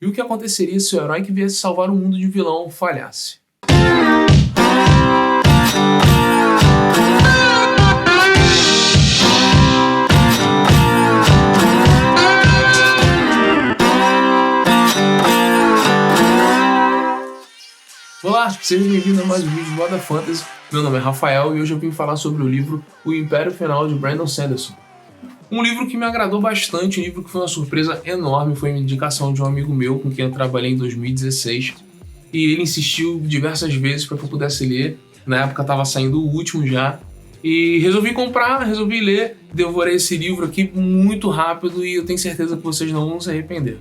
E o que aconteceria se o herói que viesse salvar o mundo de vilão falhasse? Olá, seja bem-vindo a mais um vídeo de Moda Fantasy. Meu nome é Rafael e hoje eu vim falar sobre o livro O Império Final de Brandon Sanderson. Um livro que me agradou bastante, um livro que foi uma surpresa enorme, foi uma indicação de um amigo meu com quem eu trabalhei em 2016 e ele insistiu diversas vezes para que eu pudesse ler. Na época estava saindo o último já e resolvi comprar, resolvi ler, devorei esse livro aqui muito rápido e eu tenho certeza que vocês não vão se arrepender.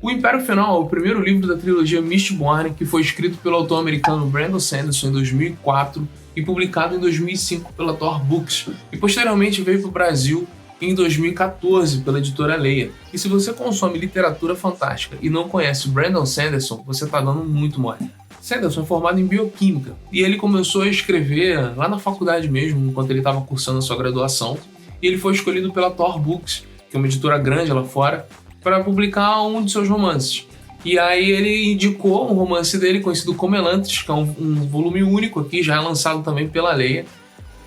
O Império Final é o primeiro livro da trilogia Mistborn, que foi escrito pelo autor americano Brandon Sanderson em 2004 e publicado em 2005 pela Tor Books, e posteriormente veio para o Brasil em 2014 pela editora Leia. E se você consome literatura fantástica e não conhece Brandon Sanderson, você está dando muito mole. Sanderson é formado em bioquímica e ele começou a escrever lá na faculdade mesmo, enquanto ele estava cursando a sua graduação, e ele foi escolhido pela Tor Books, que é uma editora grande lá fora, para publicar um de seus romances. E aí ele indicou um romance dele, conhecido como Elantris, que é um volume único aqui, já é lançado também pela Leia.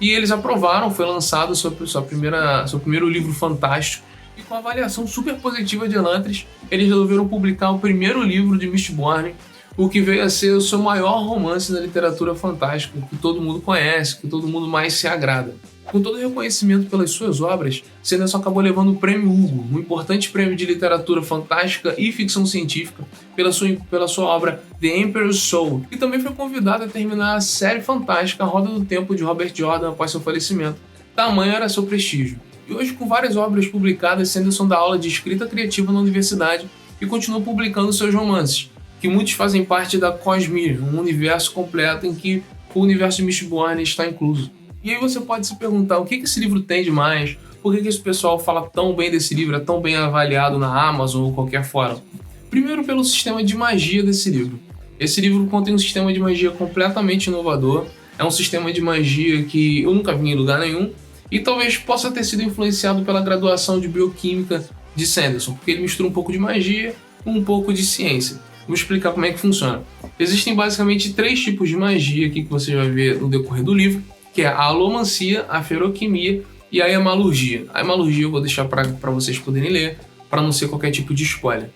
E eles aprovaram, foi lançado seu primeiro livro fantástico. E com a avaliação super positiva de Elantris, eles resolveram publicar o primeiro livro de Mistborn, o que veio a ser o seu maior romance da literatura fantástica, que todo mundo conhece, que todo mundo mais se agrada. Com todo o reconhecimento pelas suas obras, Sanderson acabou levando o Prêmio Hugo, um importante prêmio de literatura fantástica e ficção científica, pela sua obra The Emperor's Soul, e também foi convidado a terminar a série fantástica A Roda do Tempo de Robert Jordan após seu falecimento. Tamanho era seu prestígio. E hoje, com várias obras publicadas, Sanderson dá aula de escrita criativa na universidade e continua publicando seus romances, que muitos fazem parte da Cosmere, um universo completo em que o universo de Mistborn está incluso. E aí você pode se perguntar o que esse livro tem de mais, por que esse pessoal fala tão bem desse livro, é tão bem avaliado na Amazon ou qualquer fórum. Primeiro, pelo sistema de magia desse livro. Esse livro contém um sistema de magia completamente inovador, é um sistema de magia que eu nunca vi em lugar nenhum e talvez possa ter sido influenciado pela graduação de bioquímica de Sanderson, porque ele mistura um pouco de magia com um pouco de ciência. Vou explicar como é que funciona. Existem basicamente 3 tipos de magia aqui que você vai ver no decorrer do livro, que é a alomancia, a feroquimia e a hemalurgia. A hemalurgia eu vou deixar para vocês poderem ler, para não ser qualquer tipo de spoiler.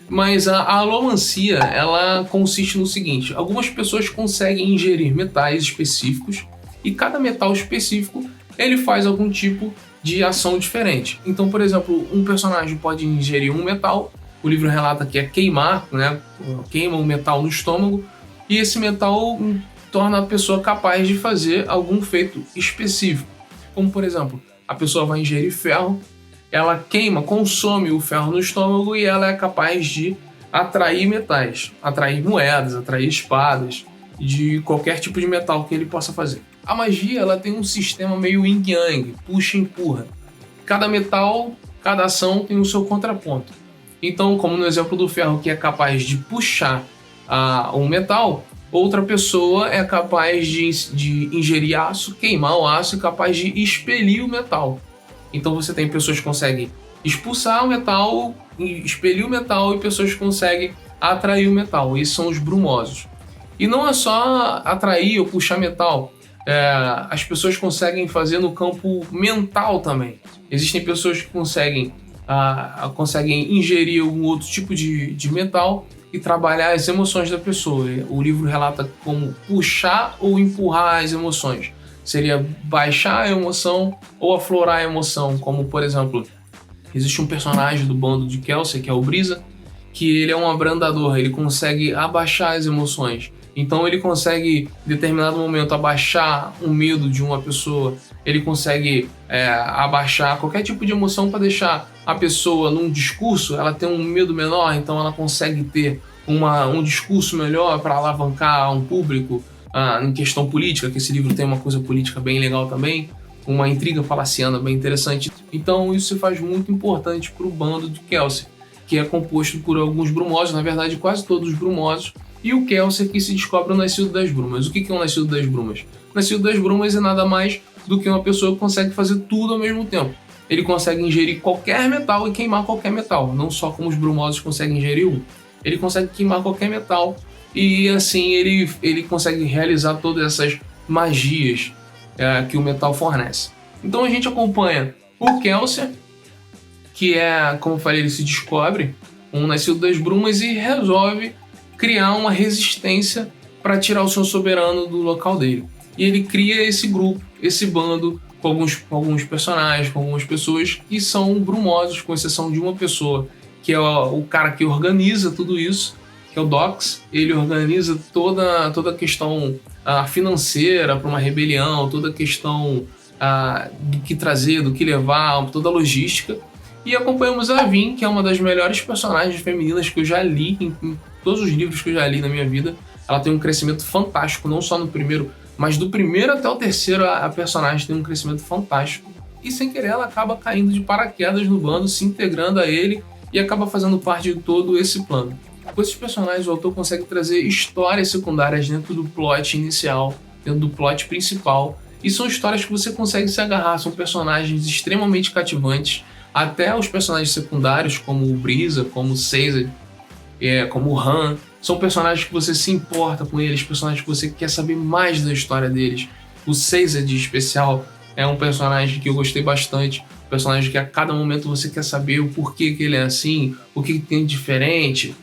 Mas a alomancia, ela consiste no seguinte: algumas pessoas conseguem ingerir metais específicos e cada metal específico ele faz algum tipo de ação diferente. Então, por exemplo, um personagem pode ingerir um metal, o livro relata que é queimar, né? Queima um metal no estômago, e esse metal torna a pessoa capaz de fazer algum feito específico. Como, por exemplo, a pessoa vai ingerir ferro, ela consome o ferro no estômago e ela é capaz de atrair metais, atrair moedas, atrair espadas, de qualquer tipo de metal que ele possa fazer. A magia, ela tem um sistema meio yin-yang, puxa e empurra. Cada metal, cada ação tem o seu contraponto. Então, como no exemplo do ferro, que é capaz de puxar um metal, outra pessoa é capaz de ingerir aço, queimar o aço e capaz de expelir o metal. Então você tem pessoas que conseguem expulsar o metal, expelir o metal, e pessoas que conseguem atrair o metal. Esses são os brumosos. E não é só atrair ou puxar metal. As pessoas conseguem fazer no campo mental também. Existem pessoas que conseguem ingerir um outro tipo de metal e trabalhar as emoções da pessoa. O livro relata como puxar ou empurrar as emoções. Seria baixar a emoção ou aflorar a emoção, como, por exemplo, existe um personagem do bando de Kelsey, que é o Brisa, que ele é um abrandador, ele consegue abaixar as emoções. Então ele consegue, em determinado momento, abaixar o medo de uma pessoa, ele consegue abaixar qualquer tipo de emoção para deixar a pessoa num discurso, ela tem um medo menor, então ela consegue ter um discurso melhor para alavancar um público em questão política, que esse livro tem uma coisa política bem legal também, uma intriga palaciana bem interessante. Então isso se faz muito importante para o bando de Kelsey, que é composto por alguns brumosos, na verdade quase todos os brumosos, e o Kelsey que se descobre o Nascido das Brumas. O que é o Nascido das Brumas? O Nascido das Brumas é nada mais do que uma pessoa que consegue fazer tudo ao mesmo tempo. Ele consegue ingerir qualquer metal e queimar qualquer metal, não só como os brumosos conseguem ingerir um. ele consegue queimar qualquer metal e assim ele consegue realizar todas essas magias que o metal fornece. Então a gente acompanha o Kelsier, que é, como eu falei, ele se descobre um nascido das brumas e resolve criar uma resistência para tirar o seu soberano do local dele. E ele cria esse grupo, esse bando, com alguns personagens, com algumas pessoas que são brumosos, com exceção de uma pessoa, que é o cara que organiza tudo isso, que é o Dox. Ele organiza toda a questão financeira para uma rebelião, toda a questão do que trazer, do que levar, toda a logística. E acompanhamos a Vin, que é uma das melhores personagens femininas que eu já li, em todos os livros que eu já li na minha vida. Ela tem um crescimento fantástico, não só no primeiro, mas do primeiro até o terceiro a personagem tem um crescimento fantástico. E sem querer ela acaba caindo de paraquedas no bando, se integrando a ele e acaba fazendo parte de todo esse plano. Com esses personagens, o autor consegue trazer histórias secundárias dentro do plot inicial, dentro do plot principal. E são histórias que você consegue se agarrar, são personagens extremamente cativantes. Até os personagens secundários, como o Brisa, como o Caesar, como o Han, são personagens que você se importa com eles, personagens que você quer saber mais da história deles. O Caesar, de especial, é um personagem que eu gostei bastante, um personagem que a cada momento você quer saber o porquê que ele é assim, o que tem de diferente,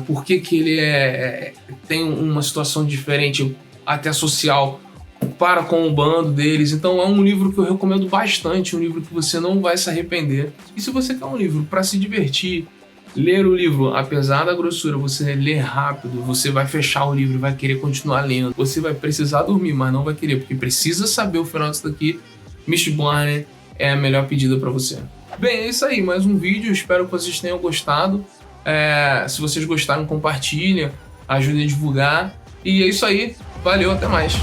por que ele tem uma situação diferente, até social, para com o bando deles. Então é um livro que eu recomendo bastante, um livro que você não vai se arrepender. E se você quer um livro para se divertir, ler o livro, apesar da grossura, você lê rápido, você vai fechar o livro e vai querer continuar lendo. Você vai precisar dormir, mas não vai querer, porque precisa saber o final disso daqui. Mistborn é a melhor pedida para você. Bem, é isso aí, mais um vídeo, espero que vocês tenham gostado. Se vocês gostaram, compartilhem, ajudem a divulgar. E é isso aí, valeu, até mais.